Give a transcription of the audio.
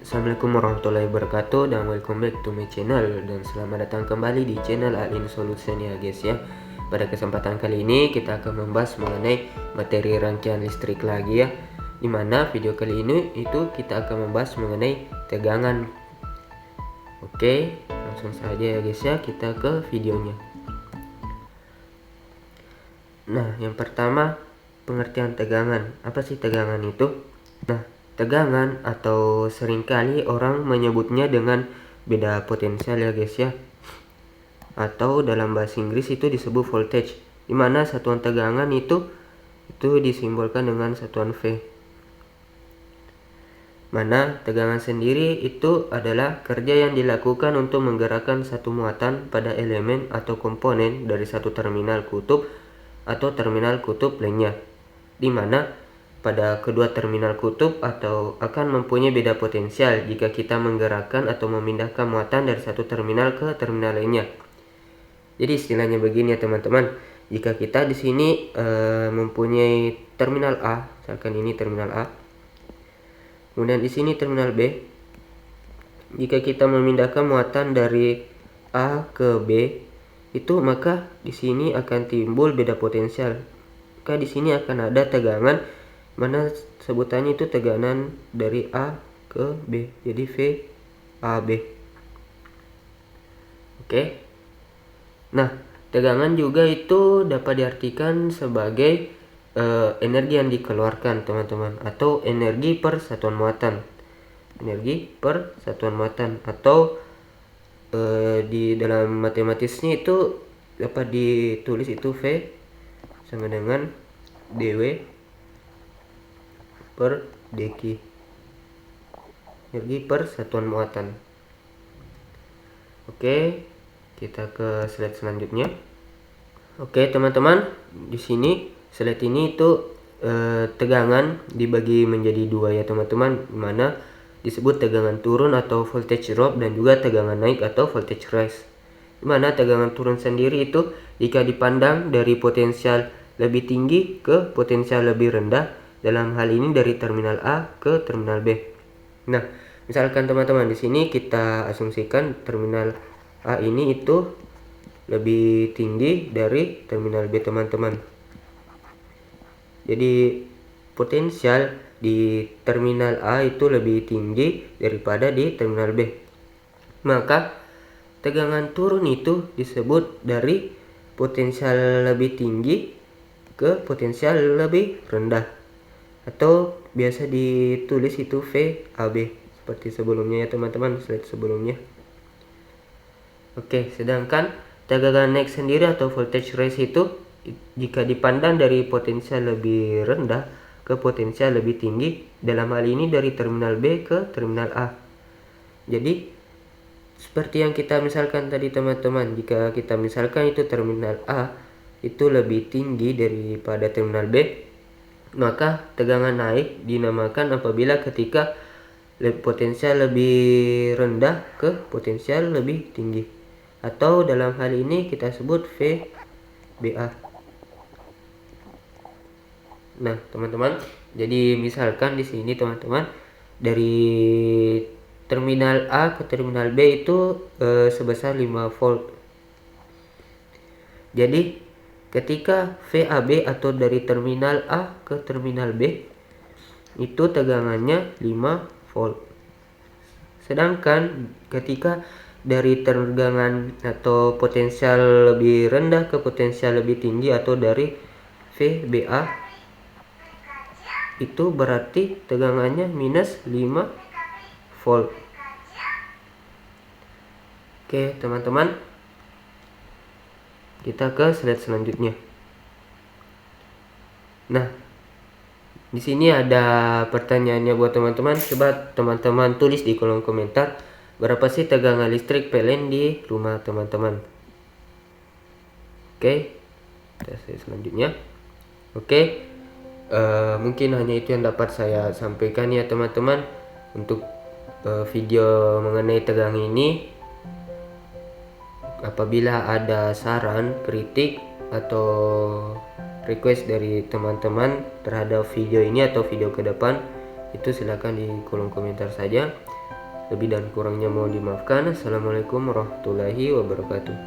Assalamualaikum warahmatullahi wabarakatuh, dan welcome back to my channel, dan selamat datang kembali di channel Alin Solution ya guys ya. Pada kesempatan kali ini kita akan membahas mengenai materi rangkaian listrik lagi ya, dimana video kali ini itu kita akan membahas mengenai tegangan. Oke, langsung saja ya guys ya, kita ke videonya. Nah, yang pertama, pengertian tegangan. Apa sih tegangan itu? Nah, tegangan atau seringkali orang menyebutnya dengan beda potensial ya guys ya, atau dalam bahasa Inggris itu disebut voltage, dimana satuan tegangan itu disimbolkan dengan satuan V, mana tegangan sendiri itu adalah kerja yang dilakukan untuk menggerakkan satu muatan pada elemen atau komponen dari satu terminal kutub atau terminal kutub lainnya, dimana pada kedua terminal kutub atau akan mempunyai beda potensial jika kita menggerakkan atau memindahkan muatan dari satu terminal ke terminal lainnya. Jadi istilahnya begini ya teman-teman, jika kita di sini mempunyai terminal A, misalkan ini terminal A, kemudian di sini terminal B, jika kita memindahkan muatan dari A ke B, itu maka di sini akan timbul beda potensial. Maka di sini akan ada tegangan, mana sebutannya itu tegangan dari A ke B, jadi VAB. Oke. Nah, tegangan juga itu dapat diartikan sebagai energi yang dikeluarkan teman-teman, atau energi per satuan muatan. Energi per satuan muatan, atau di dalam matematisnya itu dapat ditulis itu V sama dengan dW per dq, energi per satuan muatan. Oke, kita ke slide selanjutnya. Oke teman-teman, di sini slide ini itu tegangan dibagi menjadi dua ya teman-teman, mana disebut tegangan turun atau voltage drop, dan juga tegangan naik atau voltage rise. Dimana tegangan turun sendiri itu jika dipandang dari potensial lebih tinggi ke potensial lebih rendah, dalam hal ini dari terminal A ke terminal B. Nah, misalkan teman-teman di sini kita asumsikan terminal A ini itu lebih tinggi dari terminal B teman-teman. Jadi potensial di terminal A itu lebih tinggi daripada di terminal B. Maka tegangan turun itu disebut dari potensial lebih tinggi ke potensial lebih rendah, atau biasa ditulis itu VAB seperti sebelumnya ya teman-teman, slide sebelumnya. Oke, sedangkan tegangan naik sendiri atau voltage rise itu jika dipandang dari potensial lebih rendah ke potensial lebih tinggi, dalam hal ini dari terminal B ke terminal A. Jadi seperti yang kita misalkan tadi teman-teman, jika kita misalkan itu terminal A itu lebih tinggi daripada terminal B, maka tegangan naik dinamakan apabila ketika potensial lebih rendah ke potensial lebih tinggi, atau dalam hal ini kita sebut VBA. Nah teman-teman, jadi misalkan di sini teman-teman dari terminal A ke terminal B itu sebesar 5 volt. Jadi ketika VAB atau dari terminal A ke terminal B itu tegangannya 5 volt. Sedangkan ketika dari tegangan atau potensial lebih rendah ke potensial lebih tinggi atau dari VBA itu berarti tegangannya minus 5 volt. Oke teman-teman, kita ke slide selanjutnya. Nah, di sini ada pertanyaannya buat teman-teman. Coba teman-teman tulis di kolom komentar, berapa sih tegangan listrik PLN di rumah teman-teman? Oke, kita slide selanjutnya. Oke, mungkin hanya itu yang dapat saya sampaikan ya teman-teman untuk video mengenai tegangan ini. Apabila ada saran, kritik, atau request dari teman-teman terhadap video ini atau video ke depan, itu silahkan di kolom komentar saja. Lebih dan kurangnya mohon dimaafkan. Assalamualaikum warahmatullahi wabarakatuh.